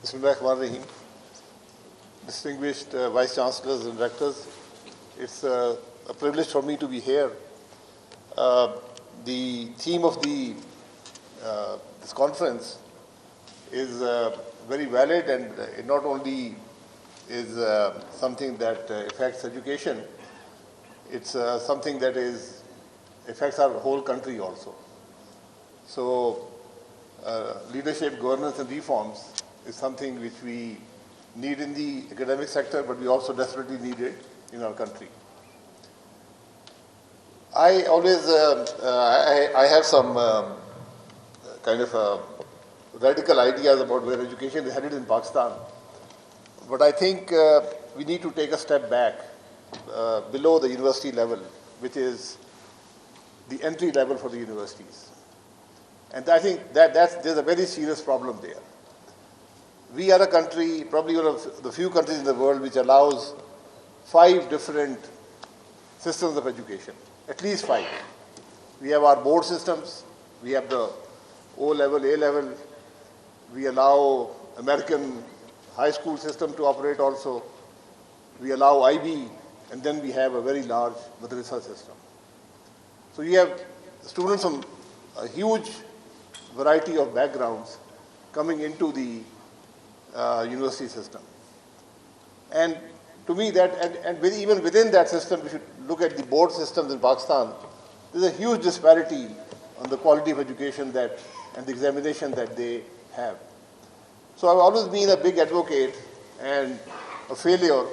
Bismillahirrahmanirrahim. Distinguished Vice Chancellors and Rectors, it's a privilege for me to be here. The theme of this conference is very valid, and it not only is something that affects education, it's something that affects our whole country also. So leadership, governance and reforms is something which we need in the academic sector, but we also desperately need it in our country. I always, I have some kind of radical ideas about where education is headed in Pakistan. But I think we need to take a step back below the university level, which is the entry level for the universities. And I think there's a very serious problem there. We are a country, probably one of the few countries in the world, which allows 5 different systems of education, at least 5. We have our board systems, we have the O-level, A-level, we allow American high school system to operate also, we allow IB, and then we have a very large madrasa system. So you have students from a huge variety of backgrounds coming into the university system. And to me even within that system, we should look at the board systems in Pakistan. There's a huge disparity on the quality of education and the examination that they have. So I've always been a big advocate and a failure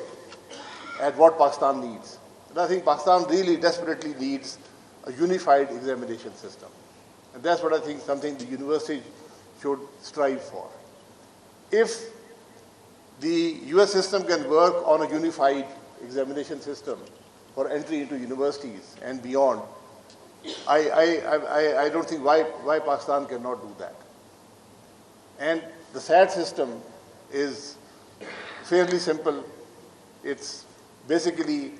at what Pakistan needs. And I think Pakistan really desperately needs a unified examination system. And that's what I think something the university should strive for. If the US system can work on a unified examination system for entry into universities and beyond, I don't think why Pakistan cannot do that. And the SAT system is fairly simple. It's basically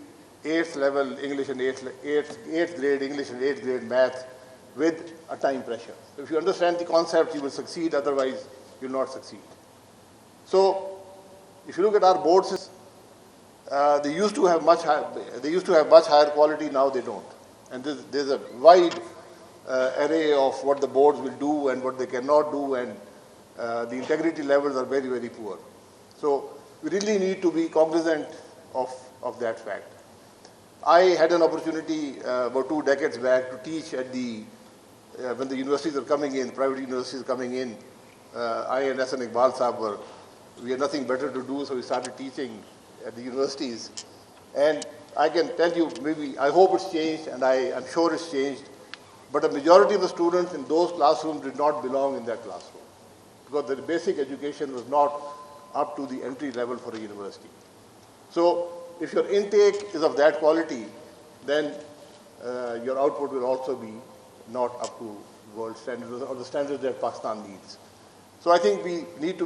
8th level English and 8th grade English and 8th grade math with a time pressure. So if you understand the concept, you will succeed, otherwise you will not succeed. So if you look at our board systems, they used to have much higher quality, now they don't. And there's a wide array of what the boards will do and what they cannot do, and the integrity levels are very, very poor. So we really need to be cognizant of that fact. I had an opportunity about 2 decades back to teach at when the universities are coming in, private universities are coming in. I and Hasan Iqbal Sahab we had nothing better to do, so we started teaching at the universities. And I can tell you, I hope it's changed, and I'm sure it's changed, but a majority of the students in those classrooms did not belong in that classroom, because the basic education was not up to the entry level for a university. So if your intake is of that quality, then your output will also be not up to world standards or the standards that Pakistan needs. So I think we need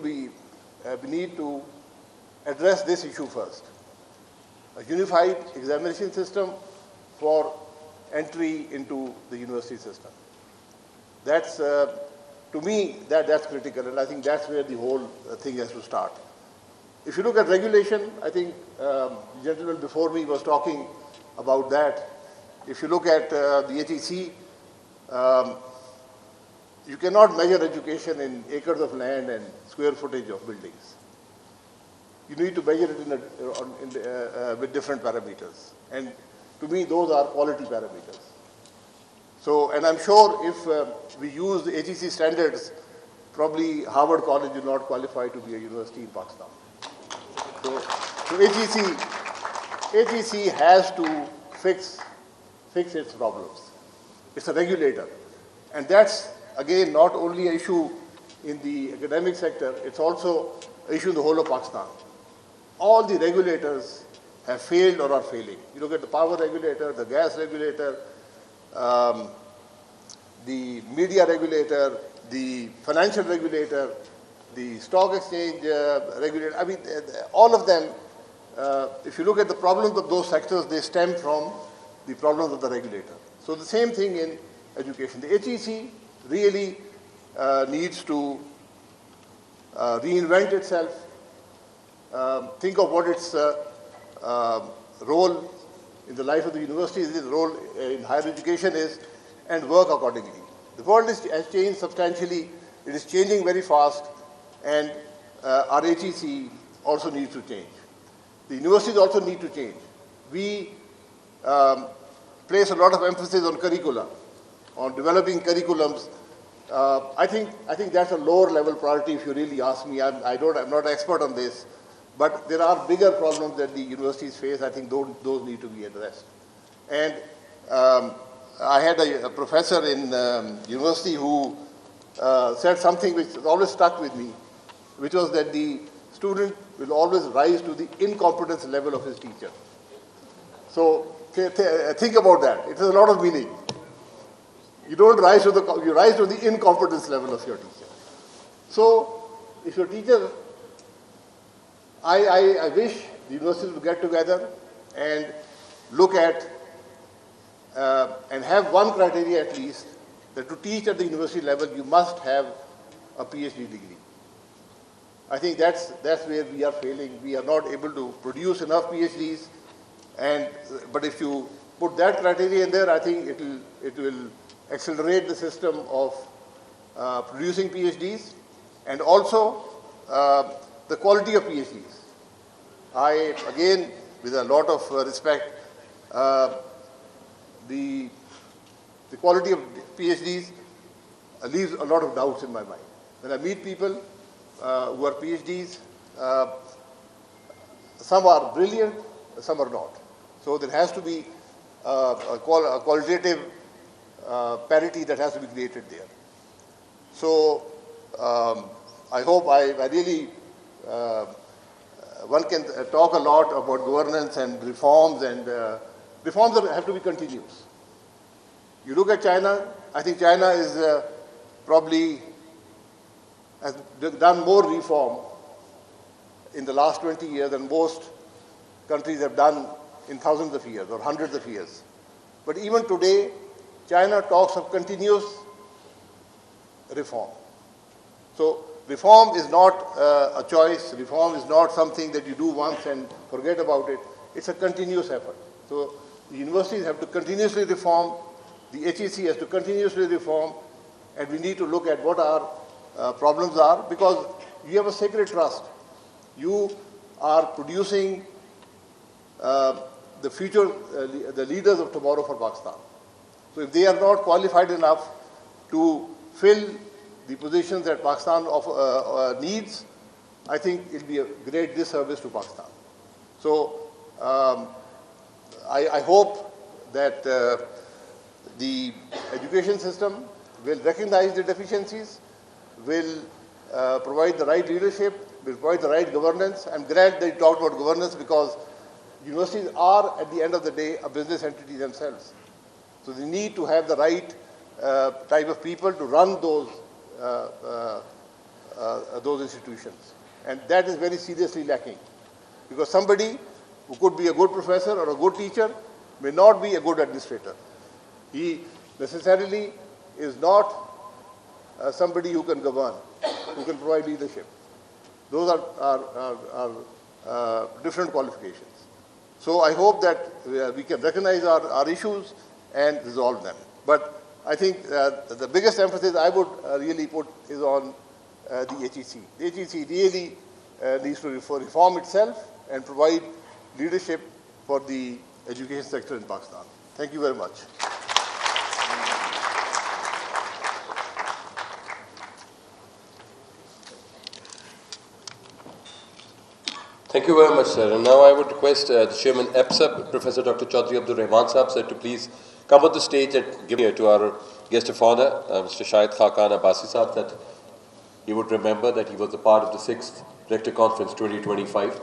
to address this issue first. A unified examination system for entry into the university system. That's, to me, that's critical, and I think that's where the whole thing has to start. If you look at regulation, I think the gentleman before me was talking about that. If you look at the HEC, you cannot measure education in acres of land and square footage of buildings. You need to measure it with different parameters. And to me, those are quality parameters. So, and I'm sure if we use the HEC standards, probably Harvard College will not qualify to be a university in Pakistan. So HEC has to fix its problems. It's a regulator. And that's, again, not only an issue in the academic sector, it's also an issue in the whole of Pakistan. All the regulators have failed or are failing. You look at the power regulator, the gas regulator, the media regulator, the financial regulator, the stock exchange regulator. I mean, all of them, if you look at the problems of those sectors, they stem from the problems of the regulator. So the same thing in education. The HEC really needs to reinvent itself, think of what its role in the life of the university is, its role in higher education is, and work accordingly. The world has changed substantially. It is changing very fast, and our HEC also needs to change. The universities also need to change. We place a lot of emphasis on curricula, on developing curriculums. I think that's a lower level priority if you really ask me. I'm not an expert on this, but there are bigger problems that the universities face. I think those need to be addressed. And I had a professor in university who said something which has always stuck with me, which was that the student will always rise to the incompetence level of his teacher. So think about that. It has a lot of meaning. You don't rise to you rise to the incompetence level of your teacher. So if your teacher, I wish the universities would get together and look at and have one criteria at least, that to teach at the university level you must have a PhD degree. I think that's where we are failing. We are not able to produce enough PhDs, but if you put that criteria in there, I think it will accelerate the system of producing PhDs, and also the quality of PhDs. I, again, with a lot of respect, the quality of PhDs leaves a lot of doubts in my mind. When I meet people who are PhDs, some are brilliant, some are not. So there has to be a qualitative parity that has to be created there. So I hope I really, one can talk a lot about governance and reforms, and reforms have to be continuous. You look at China, I think China is probably has done more reform in the last 20 years than most countries have done in thousands of years or hundreds of years. But even today, China talks of continuous reform. So reform is not a choice. Reform is not something that you do once and forget about it. It's a continuous effort. So the universities have to continuously reform. The HEC has to continuously reform. And we need to look at what our problems are, because you have a sacred trust. You are producing the future, the leaders of tomorrow for Pakistan. So if they are not qualified enough to fill the positions that Pakistan needs, I think it will be a great disservice to Pakistan. So I hope that the education system will recognize the deficiencies, will provide the right leadership, will provide the right governance. I'm glad that you talked about governance, because universities are, at the end of the day, a business entity themselves. So they need to have the right type of people to run those institutions. And that is very seriously lacking, because somebody who could be a good professor or a good teacher may not be a good administrator. He necessarily is not somebody who can govern, who can provide leadership. Those are different qualifications. So I hope that we can recognize our issues and resolve them. But I think the biggest emphasis I would really put is on the HEC. The HEC really needs to reform itself and provide leadership for the education sector in Pakistan. Thank you very much. Thank you very much, sir. And now I would request the Chairman EPSA, Professor Dr. Chaudhry Abdul Rahman Sahab, sir, to please come on the stage and give here to our guest of honor, Mr. Shahid Khaqan Abbasi Sahab, that he would remember that he was a part of the 6th Rector Conference 2025.